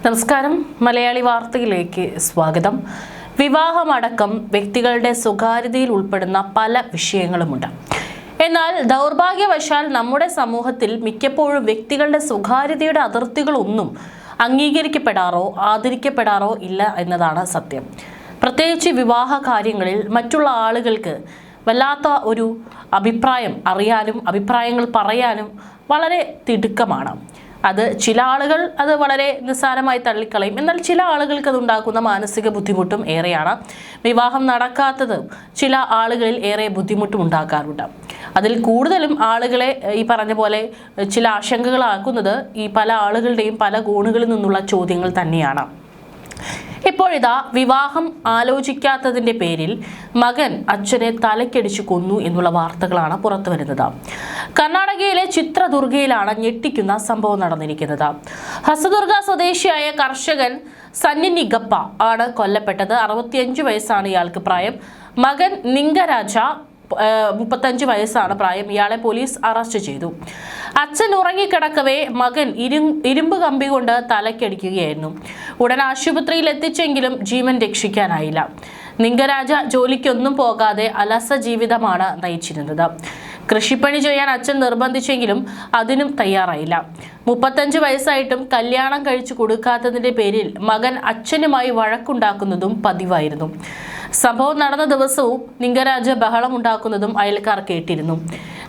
നമസ്കാരം. മലയാളി വാർത്തയിലേക്ക് സ്വാഗതം. വിവാഹമടക്കം വ്യക്തികളുടെ സ്വകാര്യതയിൽ ഉൾപ്പെടുന്ന പല വിഷയങ്ങളുമുണ്ട്. എന്നാൽ ദൗർഭാഗ്യവശാൽ നമ്മുടെ സമൂഹത്തിൽ മിക്കപ്പോഴും വ്യക്തികളുടെ സ്വകാര്യതയുടെ അതിർത്തികളൊന്നും അംഗീകരിക്കപ്പെടാറോ ആദരിക്കപ്പെടാറോ ഇല്ല എന്നതാണ് സത്യം. പ്രത്യേകിച്ച് വിവാഹ കാര്യങ്ങളിൽ മറ്റുള്ള ആളുകൾക്ക് വല്ലാത്ത ഒരു അഭിപ്രായം അറിയാനും അഭിപ്രായങ്ങൾ പറയാനും വളരെ തിടുക്കമാണ്. അത് ചില ആളുകൾ അത് വളരെ നിസ്സാരമായി തള്ളിക്കളയും. എന്നാൽ ചില ആളുകൾക്ക് അതുണ്ടാക്കുന്ന മാനസിക ബുദ്ധിമുട്ടും ഏറെയാണ്. വിവാഹം നടക്കാത്തത് ചില ആളുകളിൽ ഏറെ ബുദ്ധിമുട്ടും ഉണ്ടാക്കാറുണ്ട്. അതിൽ കൂടുതലും ആളുകളെ ഈ പറഞ്ഞ പോലെ ചില ആശങ്കകളാക്കുന്നത് ഈ പല ആളുകളുടെയും പല കോണുകളിൽ നിന്നുള്ള ചോദ്യങ്ങൾ തന്നെയാണ്. ഇപ്പോഴിതാ വിവാഹം ആലോചിക്കാത്തതിന്റെ പേരിൽ മകൻ അച്ഛനെ തലക്കടിച്ചു കൊന്നു എന്നുള്ള വാർത്തകളാണ് പുറത്തു വരുന്നത്. കർണാടകയിലെ ചിത്രദുർഗയിലാണ് ഞെട്ടിക്കുന്ന സംഭവം നടന്നിരിക്കുന്നത്. ഹസദുർഗ സ്വദേശിയായ കർഷകൻ സന്നി നിഗപ്പ ആണ് കൊല്ലപ്പെട്ടത്. 65 വയസ്സാണ് ഇയാൾക്ക് പ്രായം. മകൻ നിംഗരാജ 35 വയസ്സാണ് പ്രായം. ഇയാളെ പോലീസ് അറസ്റ്റ് ചെയ്തു. അച്ഛൻ ഉറങ്ങിക്കിടക്കവേ മകൻ ഇരുമ്പ് കമ്പി കൊണ്ട് തലക്കടിക്കുകയായിരുന്നു. ഉടൻ ആശുപത്രിയിൽ എത്തിച്ചെങ്കിലും ജീവൻ രക്ഷിക്കാനായില്ല. നിംഗരാജ ജോലിക്കൊന്നും പോകാതെ അലസ ജീവിതമാണ് നയിച്ചിരുന്നത്. കൃഷിപ്പണി ചെയ്യാൻ അച്ഛൻ നിർബന്ധിച്ചെങ്കിലും അതിനും തയ്യാറായില്ല. 35 വയസ്സായിട്ടും കല്യാണം കഴിച്ചു കൊടുക്കാത്തതിന്റെ പേരിൽ മകൻ അച്ഛനുമായി വഴക്കുണ്ടാക്കുന്നതും പതിവായിരുന്നു. സംഭവം നടന്ന ദിവസവും നിംഗരാജ ബഹളം ഉണ്ടാക്കുന്നതും അയൽക്കാർ കേട്ടിരുന്നു.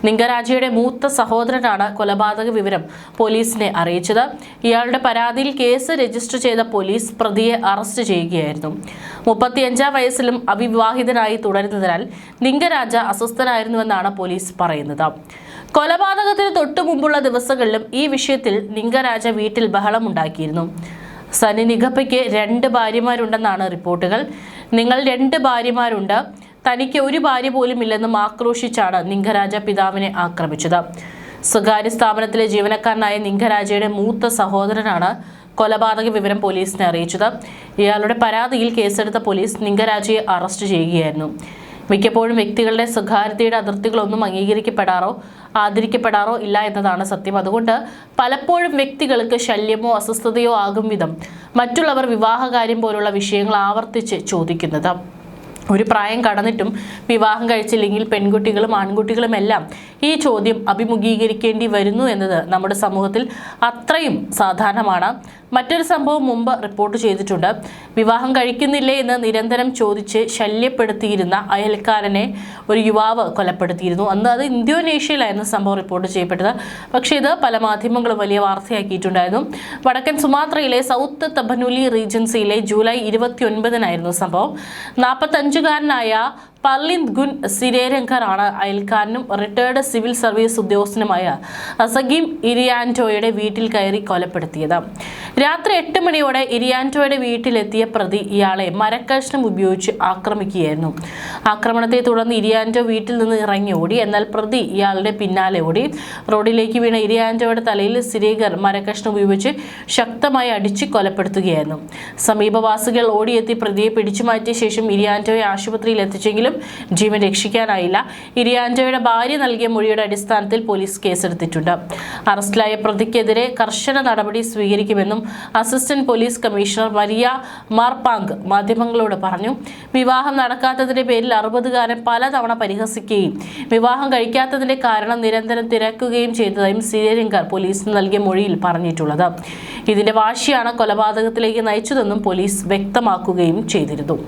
നിംഗരാജയുടെ മൂത്ത സഹോദരനാണ് കൊലപാതക വിവരം പോലീസിനെ അറിയിച്ചത്. ഇയാളുടെ പരാതിയിൽ കേസ് രജിസ്റ്റർ ചെയ്ത പോലീസ് പ്രതിയെ അറസ്റ്റ് ചെയ്യുകയായിരുന്നു. 35 വയസ്സിലും അവിവാഹിതനായി തുടരുന്നതിനാൽ നിംഗരാജ അസ്വസ്ഥനായിരുന്നുവെന്നാണ് പോലീസ് പറയുന്നത്. കൊലപാതകത്തിന് തൊട്ടു മുമ്പുള്ള ദിവസങ്ങളിലും ഈ വിഷയത്തിൽ നിംഗരാജ വീട്ടിൽ ബഹളമുണ്ടാക്കിയിരുന്നു. സന്നി നിഗപ്പയ്ക്ക് 2 ഭാര്യമാരുണ്ടെന്നാണ് റിപ്പോർട്ടുകൾ. നിങ്ങൾ 2 ഭാര്യമാരുണ്ട്, തനിക്ക് ഒരു ഭാര്യ പോലും ഇല്ലെന്നും ആക്രോശിച്ചാണ് നിംഗരാജ പിതാവിനെ ആക്രമിച്ചത്. സ്വകാര്യ സ്ഥാപനത്തിലെ ജീവനക്കാരനായ നിംഗരാജയുടെ മൂത്ത സഹോദരനാണ് കൊലപാതക വിവരം പോലീസിനെ അറിയിച്ചത്. ഇയാളുടെ പരാതിയിൽ കേസെടുത്ത പോലീസ് നിംഗരാജയെ അറസ്റ്റ് ചെയ്യുകയായിരുന്നു. മിക്കപ്പോഴും വ്യക്തികളുടെ സ്വകാര്യതയുടെ അതിർത്തികളൊന്നും അംഗീകരിക്കപ്പെടാറോ ആദരിക്കപ്പെടാറോ ഇല്ല എന്നതാണ് സത്യം. അതുകൊണ്ട് പലപ്പോഴും വ്യക്തികൾക്ക് ശല്യമോ അസ്വസ്ഥതയോ ആകും വിധം മറ്റുള്ളവർ വിവാഹകാര്യം പോലുള്ള വിഷയങ്ങൾ ആവർത്തിച്ച് ചോദിക്കുന്നത്. ഒരു പ്രായം കടന്നിട്ടും വിവാഹം കഴിച്ചില്ലെങ്കിൽ പെൺകുട്ടികളും ആൺകുട്ടികളും എല്ലാം ഈ ചോദ്യം അഭിമുഖീകരിക്കേണ്ടി വരുന്നു എന്നത് നമ്മുടെ സമൂഹത്തിൽ അത്രയും സാധാരണമാണ്. മറ്റൊരു സംഭവം മുമ്പ് റിപ്പോർട്ട് ചെയ്തിട്ടുണ്ട്. വിവാഹം കഴിക്കുന്നില്ലേ എന്ന് നിരന്തരം ചോദിച്ച് ശല്യപ്പെടുത്തിയിരുന്ന അയൽക്കാരനെ ഒരു യുവാവ് കൊലപ്പെടുത്തിയിരുന്നു. അന്ന് അത് ഇന്തോനേഷ്യയിലായിരുന്നു സംഭവം റിപ്പോർട്ട് ചെയ്യപ്പെട്ടത്. പക്ഷേ ഇത് പല മാധ്യമങ്ങളും വലിയ വാർത്തയാക്കിയിട്ടുണ്ടായിരുന്നു. വടക്കൻ സുമാത്രയിലെ സൗത്ത് തബനുലി റീജൻസിയിലെ ജൂലൈ 29-നായിരുന്നു സംഭവം. 45-കാരനായ പർലിന്ദ് ഗുൻ സിരേരംഗറാണ് അയൽക്കാരനും റിട്ടയർഡ് സിവിൽ സർവീസ് ഉദ്യോഗസ്ഥനുമായ അസഗീം ഇരിയാൻറ്റോയുടെ വീട്ടിൽ കയറി കൊലപ്പെടുത്തിയത്. രാത്രി 8 മണിയോടെ ഇരിയാൻറ്റോയുടെ വീട്ടിലെത്തിയ പ്രതി ഇയാളെ മരക്കഷ്ണം ഉപയോഗിച്ച് ആക്രമിക്കുകയായിരുന്നു. ആക്രമണത്തെ തുടർന്ന് ഇരിയാൻറ്റോ വീട്ടിൽ നിന്ന് ഇറങ്ങി ഓടി. എന്നാൽ പ്രതി ഇയാളുടെ പിന്നാലെ ഓടി. റോഡിലേക്ക് വീണ ഇരിയാൻറ്റോയുടെ തലയിൽ സിരേഗർ മരക്കഷ്ണം ഉപയോഗിച്ച് ശക്തമായി അടിച്ച് കൊലപ്പെടുത്തുകയായിരുന്നു. സമീപവാസികൾ ഓടിയെത്തി പ്രതിയെ പിടിച്ചു മാറ്റിയ ശേഷം ഇരിയാൻറ്റോയെ ആശുപത്രിയിൽ എത്തിച്ചെങ്കിലും ജീവൻ രക്ഷിക്കാനായില്ല. ഇരിയാൻറ്റോയുടെ ഭാര്യ നൽകിയ മൊഴിയുടെ അടിസ്ഥാനത്തിൽ പോലീസ് കേസെടുത്തിട്ടുണ്ട്. അറസ്റ്റിലായ പ്രതിക്കെതിരെ കർശന നടപടി സ്വീകരിക്കുമെന്നും അസിസ്റ്റന്റ് പോലീസ് കമ്മീഷണർ മരിയ മാർപാങ്ക് മാധ്യമങ്ങളോട് പറഞ്ഞു. വിവാഹം നടക്കാത്തതിന്റെ പേരിൽ 60-കാരൻ പലതവണ പരിഹസിക്കുകയും വിവാഹം കഴിക്കാത്തതിന്റെ കാരണം നിരന്തരം തിരക്കുകയും ചെയ്തതായും സിരേരംഗർ പോലീസിന് നൽകിയ മൊഴിയിൽ പറഞ്ഞിട്ടുള്ളത്. ഇതിന്റെ വാശിയാണ് കൊലപാതകത്തിലേക്ക് നയിച്ചതെന്നും പോലീസ് വ്യക്തമാക്കുകയും ചെയ്തിരുന്നു.